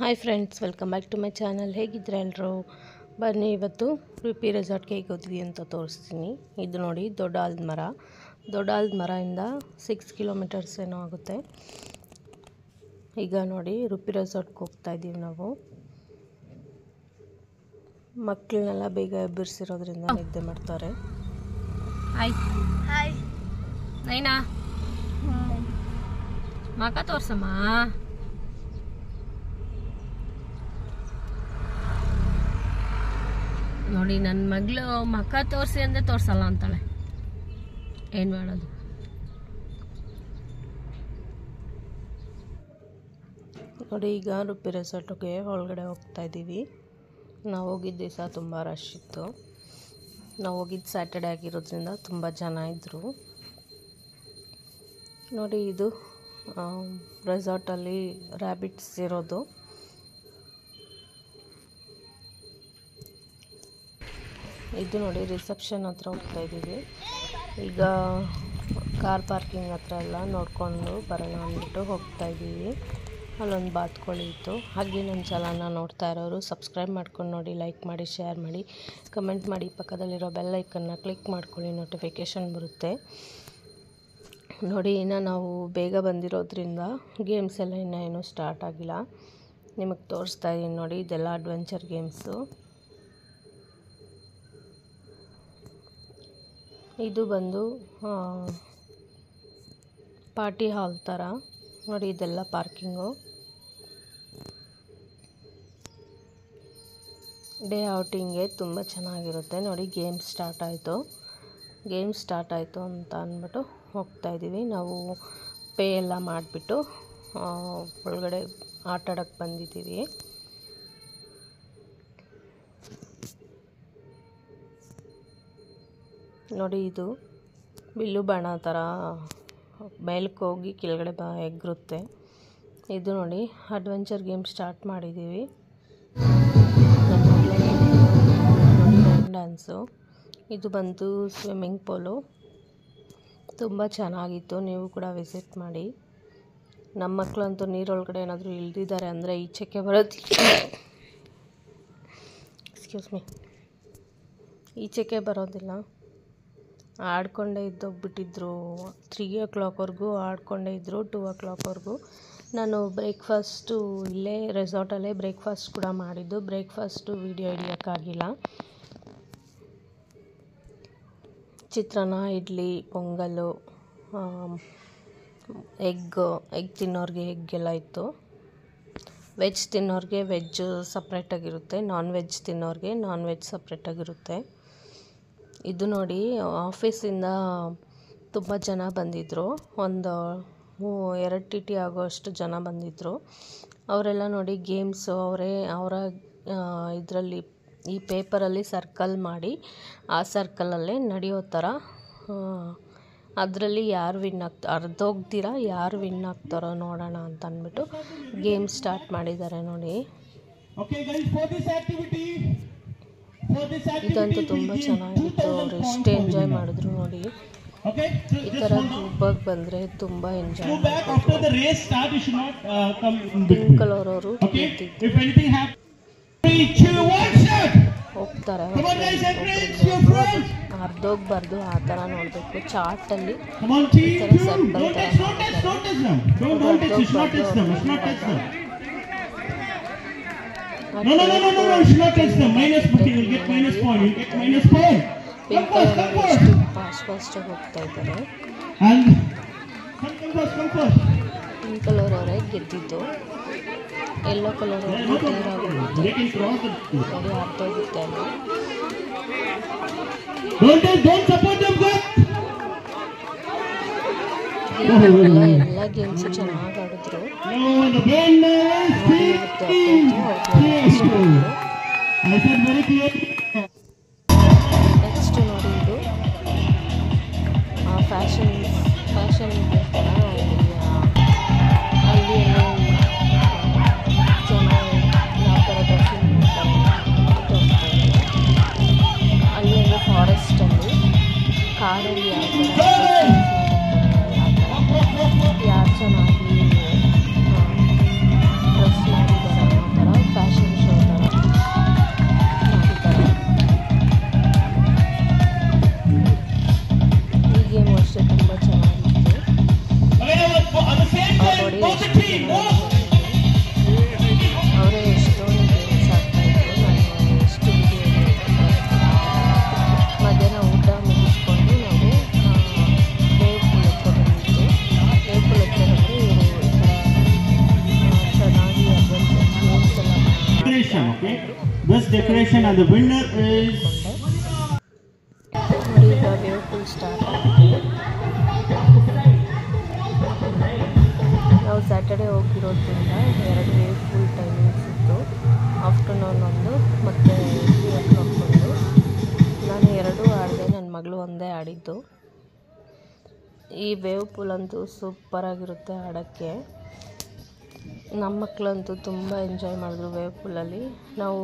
Hi friends, welcome back to my channel. ಹೇಗಿದ್ರೆ ಎಲ್ಲರೂ ಬನ್ನಿ, ಇವತ್ತು ಉಡುಪಿ ರೆಸಾರ್ಟ್ಗೆ ಹೇಗೆ ಹೋದ್ವಿ ಅಂತ ತೋರಿಸ್ತೀನಿ. ಇದು ನೋಡಿ ದೊಡ್ಡ ಆಲದ ಮರದಿಂದ 6 ಕಿಲೋಮೀಟರ್ಸ್ ಏನೋ ಆಗುತ್ತೆ. ಈಗ ನೋಡಿ ಉಡುಪಿ ರೆಸಾರ್ಟ್ಗೆ ಹೋಗ್ತಾ ಇದ್ದೀವಿ ನಾವು. ಮಕ್ಕಳನ್ನೆಲ್ಲ ಬೇಗ ಎಬ್ಬರಿಸಿರೋದ್ರಿಂದ ನಿದ್ದೆ ಮಾಡ್ತಾರೆ. ಹಾಯ್ ಹಾಯ್ ನೈನಾ, ಮಗ ತೋರ್ಸಮ್ಮ. ನೋಡಿ, ನನ್ನ ಮಗಳು ಮಕ್ಕ ತೋರಿಸಿ ಅಂದರೆ ತೋರಿಸಲ್ಲ ಅಂತಾಳೆ. ಏನು ಮಾಡೋದು? ನೋಡಿ, ಈಗ ಉಡುಪಿ ರೆಸಾರ್ಟ್ಗೆ ಒಳಗಡೆ ಹೋಗ್ತಾ ಇದ್ದೀವಿ. ನಾವು ಹೋಗಿದ್ದ ದಿವಸ ತುಂಬ ರಶ್ ಇತ್ತು. ನಾವು ಹೋಗಿದ್ದು ಸ್ಯಾಟರ್ಡೆ ಆಗಿರೋದ್ರಿಂದ ತುಂಬ ಜನ ಇದ್ದರು. ನೋಡಿ, ಇದು ರೆಸಾರ್ಟಲ್ಲಿ ರ್ಯಾಬಿಟ್ಸ್ ಇರೋದು. ಇದು ನೋಡಿ ರಿಸೆಪ್ಷನ್ ಹತ್ರ ಹೋಗ್ತಾ ಇದ್ದೀವಿ. ಈಗ ಕಾರ್ ಪಾರ್ಕಿಂಗ್ ಹತ್ರ ಎಲ್ಲ ನೋಡಿಕೊಂಡು ಬರೋಣ ಅಂದ್ಬಿಟ್ಟು ಹೋಗ್ತಾ ಇದ್ದೀವಿ. ಅಲ್ಲೊಂದು ಬಾತುಕೋಳಿ ಇತ್ತು. ಹಾಗೆ ನನ್ನ ಚಾನಲ್ನ ನೋಡ್ತಾ ಇರೋರು ಸಬ್ಸ್ಕ್ರೈಬ್ ಮಾಡ್ಕೊಂಡು ನೋಡಿ, ಲೈಕ್ ಮಾಡಿ, ಶೇರ್ ಮಾಡಿ, ಕಮೆಂಟ್ ಮಾಡಿ, ಪಕ್ಕದಲ್ಲಿರೋ ಬೆಲ್ ಐಕನ್ನ ಕ್ಲಿಕ್ ಮಾಡ್ಕೊಳ್ಳಿ, ನೋಟಿಫಿಕೇಷನ್ ಬರುತ್ತೆ. ನೋಡಿ, ಇನ್ನು ನಾವು ಬೇಗ ಬಂದಿರೋದ್ರಿಂದ ಗೇಮ್ಸ್ ಎಲ್ಲ ಇನ್ನೂ ಏನೂ ಸ್ಟಾರ್ಟ್ ಆಗಿಲ್ಲ. ನಿಮಗೆ ತೋರಿಸ್ತಾ ಇದ್ದೀನಿ ನೋಡಿ, ಇದೆಲ್ಲ ಅಡ್ವೆಂಚರ್ ಗೇಮ್ಸು. ಇದು ಬಂದು ಪಾರ್ಟಿ ಹಾಲ್ ಥರ. ನೋಡಿ, ಇದೆಲ್ಲ ಪಾರ್ಕಿಂಗು. ಡೇ ಔಟಿಂಗ್ಗೆ ತುಂಬ ಚೆನ್ನಾಗಿರುತ್ತೆ. ನೋಡಿ, ಗೇಮ್ ಸ್ಟಾರ್ಟ್ ಆಯಿತು ಅಂತ ಅಂದ್ಬಿಟ್ಟು ಹೋಗ್ತಾಯಿದ್ದೀವಿ. ನಾವು ಪೇ ಎಲ್ಲ ಮಾಡಿಬಿಟ್ಟು ಒಳಗಡೆ ಆಟ ಆಡೋಕ್ಕೆ ಬಂದಿದ್ದೀವಿ. ನೋಡಿ, ಇದು ಬಿಲ್ಲು ಬಾಣ ಥರ ಮೇಲಕ್ಕೆ ಹೋಗಿ ಕೆಳಗಡೆ ಎಗ್ರುತ್ತೆ. ಇದು ನೋಡಿ ಅಡ್ವೆಂಚರ್ ಗೇಮ್ ಸ್ಟಾರ್ಟ್ ಮಾಡಿದ್ದೀವಿ. ಡ್ಯಾನ್ಸು. ಇದು ಬಂದು ಸ್ವಿಮ್ಮಿಂಗ್ ಪೂಲು. ತುಂಬ ಚೆನ್ನಾಗಿತ್ತು. ನೀವು ಕೂಡ ವಿಸಿಟ್ ಮಾಡಿ. ನಮ್ಮ ಮಕ್ಕಳಂತೂ ನೀರೊಳಗಡೆ ಏನಾದರೂ ಇಳಿದಿದ್ದಾರೆ ಅಂದರೆ ಈಚೆಗೆ ಈಚೆಗೆ ಬರೋದಿಲ್ಲ. ಆಡ್ಕೊಂಡೇ ಇದ್ದೋಗ್ಬಿಟ್ಟಿದ್ರು. 3 o'clockವರೆಗೂ ಆಡ್ಕೊಂಡೇ ಇದ್ದರು. 2 o'clockವರೆಗೂ. ನಾನು ಬ್ರೇಕ್ಫಾಸ್ಟು ಇಲ್ಲೇ ರೆಸಾರ್ಟಲ್ಲೇ ಬ್ರೇಕ್ಫಾಸ್ಟ್ ಕೂಡ ಮಾಡಿದ್ದು. ಬ್ರೇಕ್ಫಾಸ್ಟು ವೀಡಿಯೋ ಹಿಡಿಯೋಕ್ಕಾಗಿಲ್ಲ. ಚಿತ್ರಾನ್ನ, ಇಡ್ಲಿ, ಪೊಂಗಲ್ಲು, ಎಗ್ ತಿನ್ನೋರಿಗೆ ಎಗ್ಗೆಲ್ಲ ಇತ್ತು. ವೆಜ್ ತಿನ್ನೋರಿಗೆ ವೆಜ್ ಸಪ್ರೇಟಾಗಿರುತ್ತೆ, ನಾನ್ ವೆಜ್ ತಿನ್ನೋರಿಗೆ ನಾನ್ ವೆಜ್ ಸಪ್ರೇಟಾಗಿರುತ್ತೆ. ಇದು ನೋಡಿ, ಆಫೀಸಿಂದ ತುಂಬ ಜನ ಬಂದಿದ್ದರು. ಒಂದು 2 TT ಆಗೋಷ್ಟು ಜನ ಬಂದಿದ್ದರು. ಅವರೆಲ್ಲ ನೋಡಿ ಗೇಮ್ಸು ಅವರ ಇದರಲ್ಲಿ ಈ ಪೇಪರಲ್ಲಿ ಸರ್ಕಲ್ ಮಾಡಿ ಆ ಸರ್ಕಲಲ್ಲೇ ನಡೆಯೋ ಥರ, ಅದರಲ್ಲಿ ಯಾರು ಅರ್ಧೋಗ್ದಿರ ಯಾರು ವಿನ್ ಆಗ್ತಾರೋ ನೋಡೋಣ ಅಂತ ಅಂದ್ಬಿಟ್ಟು ಗೇಮ್ ಸ್ಟಾರ್ಟ್ ಮಾಡಿದ್ದಾರೆ. ನೋಡಿ, ಇದಂತೂ ತುಂಬ ಚೆನ್ನಾಗಿತ್ತು. ಅವರು ಎಷ್ಟು ಎಂಜಾಯ್ ಮಾಡಿದ್ರು ನೋಡಿ. ಈ ಥರ ಗ್ರೂಪಾಗಿ ಬಂದರೆ ತುಂಬ ಎಂಜಾಯ್ ಮಾಡ್ಬೋದು. ಪಿಂಕ್ ಕಲರ್ ಅವರು ಹೋಗ್ತಾರೆ. ಅರ್ಧೋಗ್ಬಾರ್ದು, ಆ ಥರ ನೋಡಬೇಕು. ಚಾರ್ಟಲ್ಲಿ ಈ ಥರ ಸರ್ಕಲ್ ಥರ ಪಿಂಕ್ ಕಲರ್ ಫಾಸ್ಟಾಗಿ ಹೋಗ್ತಾ ಇದ್ದಾರೆ. ಪಿಂಕ್ ಕಲರ್ ಅವರೇ ಗೆದ್ದಿದ್ದು. ಯೆಲ್ಲೋ ಕಲರ್ ಅವ್ರಿಗೆ ತೀರಾಗೋಗುತ್ತೆ. ನೋಡಿ, ಅರ್ಧೋಗುತ್ತೆ ಅಲ್ಲಿ. ಎಲ್ಲ ಗೇಮ್ಸು ಚೆನ್ನಾಗಿ ಆಡಿದ್ರು. ನೆಕ್ಸ್ಟ್ ನೋಡಿ, ಇದು ಫ್ಯಾಷನ್ ಥರ ಅಲ್ಲಿ ಜನ ಯಾವ ಥರ ಡ್ರೆಸ್ಸಿಂಗ್ ಮಾಡ್ತಾರೆ ಅಲ್ಲಿ. ಅಂದರೆ ಫಾರೆಸ್ಟಲ್ಲಿ, ಕಾಡಲ್ಲಿ ಯಾವ ಥರ ಯಾರು ಚೆನ್ನಾಗಿ ಡ್ರೆಸ್ ಮಾಡಿದ್ದಾರೆ Okay. This decoration and the winner is. ನೋಡಿ ಈಗ ವೇವ್ ಪೂಲ್ ಸ್ಟಾರ್ಟ್ ಆಗಿದೆ. ನಾವು ಸ್ಯಾಟರ್ಡೇ ಹೋಗಿರೋದ್ರಿಂದ 2 ವೇವ್ ಪೂಲ್ ಟೈಮಿಂಗ್ಸ್ ಇತ್ತು. ಆಫ್ಟರ್ನೂನ್ ಒಂದು ಮತ್ತು 3 o'clock ಒಂದು. ನಾನು 2 ಆಡಿದೆ, ನನ್ನ ಮಗಳು ಒಂದೇ ಆಡಿದ್ದು. ಈ ವೇವ್ ಪೂಲ್ ಅಂತೂ ಸೂಪರಾಗಿರುತ್ತೆ ಆಡೋಕ್ಕೆ. ನಮ್ಮ ಮಕ್ಕಳಂತೂ ತುಂಬ ಎಂಜಾಯ್ ಮಾಡಿದ್ರು ವೇವ್ ಪೂಲಲ್ಲಿ. ನಾವು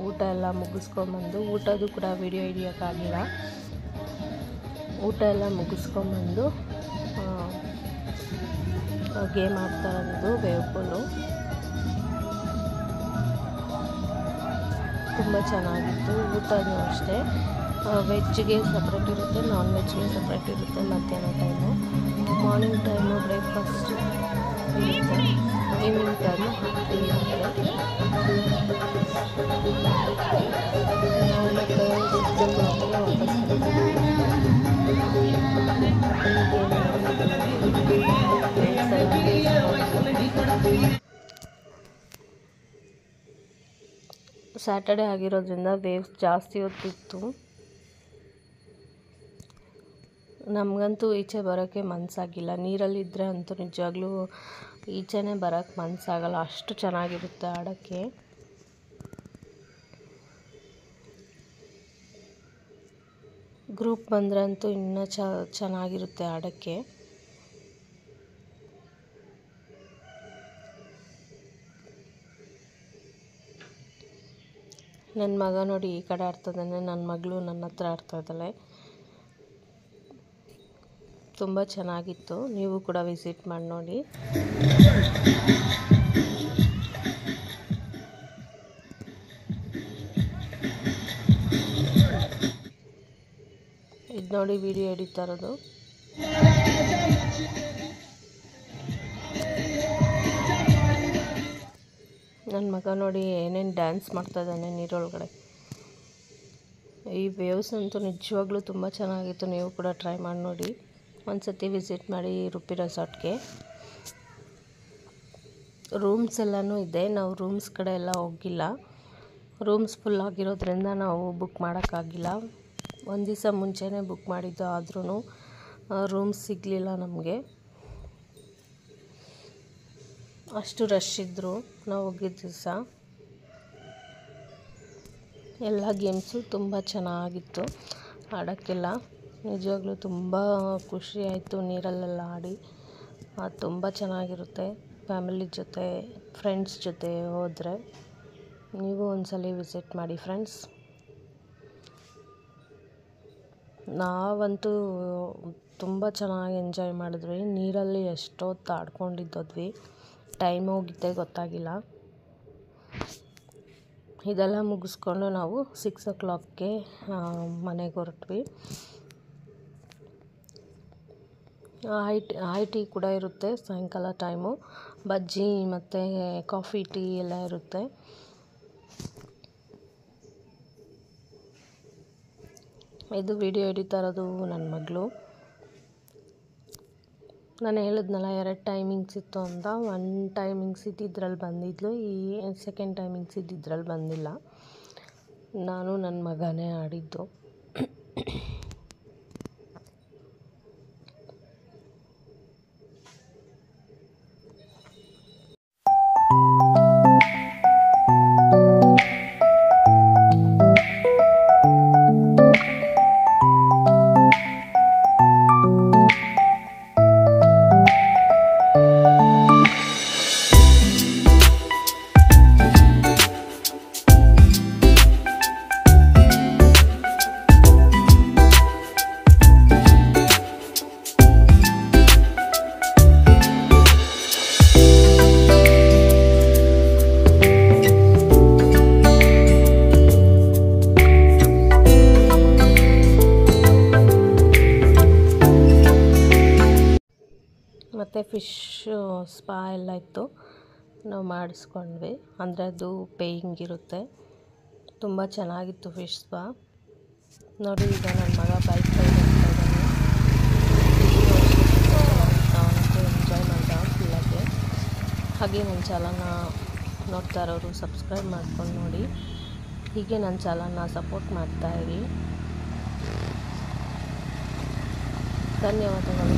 ಊಟ ಎಲ್ಲ ಮುಗಿಸ್ಕೊಂಬಂದು, ಊಟದ್ದು ಕೂಡ ವಿಡಿಯೋ ಹಿಡಿಯೋಕ್ಕಾಗಿಲ್ಲ. ಊಟ ಎಲ್ಲ ಮುಗಿಸ್ಕೊಂಬಂದು ಗೇಮ್ ಆಡ್ತಾ ಇರೋದು ವೇವ್ ಪೂಲು. ತುಂಬ ಚೆನ್ನಾಗಿತ್ತು. ಊಟನೂ ಅಷ್ಟೇ, ವೆಜ್ಗೆ ಸಪ್ರೇಟ್ ಇರುತ್ತೆ, ನಾನ್ ವೆಜ್ಗೆ ಸಪ್ರೇಟ್ ಇರುತ್ತೆ. ಮಧ್ಯಾಹ್ನ ಟೈಮು, ಮಾರ್ನಿಂಗ್ ಟೈಮು ಬ್ರೇಕ್ಫಾಸ್ಟ್ ಇರುತ್ತೆ, ಈವ್ನಿಂಗ್ ಟೈಮು ಟೀ ಇರುತ್ತೆ. ನಾವು ಮತ್ತು ವಾಪಸ್ ಸ್ಯಾಟರ್ಡೇ ಆಗಿರೋದ್ರಿಂದ ವೇವ್ಸ್ ಜಾಸ್ತಿ ಹೊತ್ತಿತ್ತು. ನಮಗಂತೂ ಈಚೆ ಬರೋಕ್ಕೆ ಮನಸ್ಸಾಗಿಲ್ಲ. ನೀರಲ್ಲಿದ್ದರೆ ಅಂತೂ ನಿಜವಾಗ್ಲೂ ಈಚೆನೇ ಬರೋಕ್ಕೆ ಮನಸ್ಸಾಗಲ್ಲ, ಅಷ್ಟು ಚೆನ್ನಾಗಿರುತ್ತೆ ಆಡೋಕ್ಕೆ. ಗ್ರೂಪ್ ಬಂದರೆ ಅಂತೂ ಇನ್ನೂ ಚೆನ್ನಾಗಿರುತ್ತೆ ಆಡೋಕ್ಕೆ. ನನ್ನ ಮಗ ನೋಡಿ ಈ ಕಡೆ ಆಡ್ತಾಯಿದ್ದಾನೆ, ನನ್ನ ಮಗಳು ನನ್ನ ಹತ್ರ ಆಡ್ತಾಯಿದ್ದಾಳೆ. ತುಂಬ ಚೆನ್ನಾಗಿತ್ತು. ನೀವು ಕೂಡ ವಿಸಿಟ್ ಮಾಡಿ ನೋಡಿ. ಇದು ನೋಡಿ ವಿಡಿಯೋ ಎಡಿತಾ ಇರೋದು. ನನ್ನ ಮಗ ನೋಡಿ ಏನೇನು ಡ್ಯಾನ್ಸ್ ಮಾಡ್ತಾಯಿದ್ದಾನೆ ನೀರೊಳಗಡೆ. ಈ ವೇವ್ಸ್ ಅಂತೂ ನಿಜವಾಗ್ಲೂ ತುಂಬ ಚೆನ್ನಾಗಿತ್ತು. ನೀವು ಕೂಡ ಟ್ರೈ ಮಾಡಿ ನೋಡಿ. ಒಂದು ಸತಿ ವಿಸಿಟ್ ಮಾಡಿ ರೂಪಿ ರೆಸಾರ್ಟ್ಗೆ. ರೂಮ್ಸ್ ಎಲ್ಲನೂ ಇದೆ. ನಾವು ರೂಮ್ಸ್ ಕಡೆ ಎಲ್ಲ ಹೋಗಿಲ್ಲ. ರೂಮ್ಸ್ ಫುಲ್ ಆಗಿರೋದ್ರಿಂದ ನಾವು ಬುಕ್ ಮಾಡೋಕ್ಕಾಗಿಲ್ಲ. ಒಂದು ದಿವಸ ಮುಂಚೆನೇ ಬುಕ್ ಮಾಡಿದ್ದು, ಆದ್ರೂ ರೂಮ್ಸ್ ಸಿಗಲಿಲ್ಲ ನಮಗೆ. ಅಷ್ಟು ರಶ್ ಇದ್ದರು ನಾವು ಹೋಗಿದ್ದ ದಿವಸ. ಎಲ್ಲ ಗೇಮ್ಸು ತುಂಬ ಚೆನ್ನಾಗಿತ್ತು ಆಡೋಕ್ಕೆಲ್ಲ. ನಿಜವಾಗ್ಲೂ ತುಂಬ ಖುಷಿ ಆಯಿತು ನೀರಲ್ಲೆಲ್ಲ ಆಡಿ. ತುಂಬ ಚೆನ್ನಾಗಿರುತ್ತೆ ಫ್ಯಾಮಿಲಿ ಜೊತೆ, ಫ್ರೆಂಡ್ಸ್ ಜೊತೆ ಹೋದರೆ. ನೀವು ಒಂದ್ಸಲ ವಿಸಿಟ್ ಮಾಡಿ ಫ್ರೆಂಡ್ಸ್. ನಾವಂತೂ ತುಂಬ ಚೆನ್ನಾಗಿ ಎಂಜಾಯ್ ಮಾಡಿದ್ವಿ. ನೀರಲ್ಲಿ ಎಷ್ಟೊತ್ತು ಆಡ್ಕೊಂಡಿದ್ದೋದ್ವಿ, ಟೈಮ್ ಹೋಗಿದ್ದೇ ಗೊತ್ತಾಗಿಲ್ಲ. ಇದೆಲ್ಲ ಮುಗಿಸ್ಕೊಂಡು ನಾವು 6 o'clockಗೆ ಮನೆಗೆ ಹೊರಟ್ವಿ. ಹೈ ಟೀ ಕೂಡ ಇರುತ್ತೆ ಸಾಯಂಕಾಲ ಟೈಮು. ಬಜ್ಜಿ ಮತ್ತು ಕಾಫಿ ಟೀ ಎಲ್ಲ ಇರುತ್ತೆ. ಇದು ವಿಡಿಯೋ ಎಡಿತಾ ಇರೋದು ನನ್ನ ಮಗಳು. ನಾನು ಹೇಳಿದ್ನಲ್ಲ 2 ಟೈಮಿಂಗ್ಸ್ ಇತ್ತು ಅಂತ. 1 ಟೈಮಿಂಗ್ಸ್ ಇದ್ದಿದ್ರಲ್ಲಿ ಬಂದಿದ್ಲು, ಈ 2nd ಟೈಮಿಂಗ್ಸ್ ಇದ್ದಿದ್ರಲ್ಲಿ ಬಂದಿಲ್ಲ. ನಾನು ನನ್ನ ಮಗನೇ ಆಡಿದ್ದು. ಮತ್ತು ಫಿಶ್ ಸ್ಪಾ ಎಲ್ಲ ಇತ್ತು, ನಾವು ಮಾಡಿಸ್ಕೊಂಡ್ವಿ. ಅಂದರೆ ಅದು ಪೇಯಿಂಗ್ ಇರುತ್ತೆ. ತುಂಬ ಚೆನ್ನಾಗಿತ್ತು ಫಿಶ್ ಸ್ಪಾ. ನೋಡಿ ಈಗ ನನ್ನ ಮಗ ಬೈಕ್ ರೈಡ್ ಹೋಗ್ತಾ ಇದ್ದಾನೆ. ಅವನಂತೂ ಎಂಜಾಯ್ ಮಾಡ್ದ ಫುಲ್ಲಾಗಿ. ಹಾಗೆ ನನ್ನ ಚಾನಲ್ನ ನೋಡ್ತಾ ಇರೋರು ಸಬ್ಸ್ಕ್ರೈಬ್ ಮಾಡ್ಕೊಂಡು ನೋಡಿ. ಹೀಗೆ ನನ್ನ ಚಾನಲ್ನ ಸಪೋರ್ಟ್ ಮಾಡ್ತಾಯಿರಿ. ಧನ್ಯವಾದಗಳು.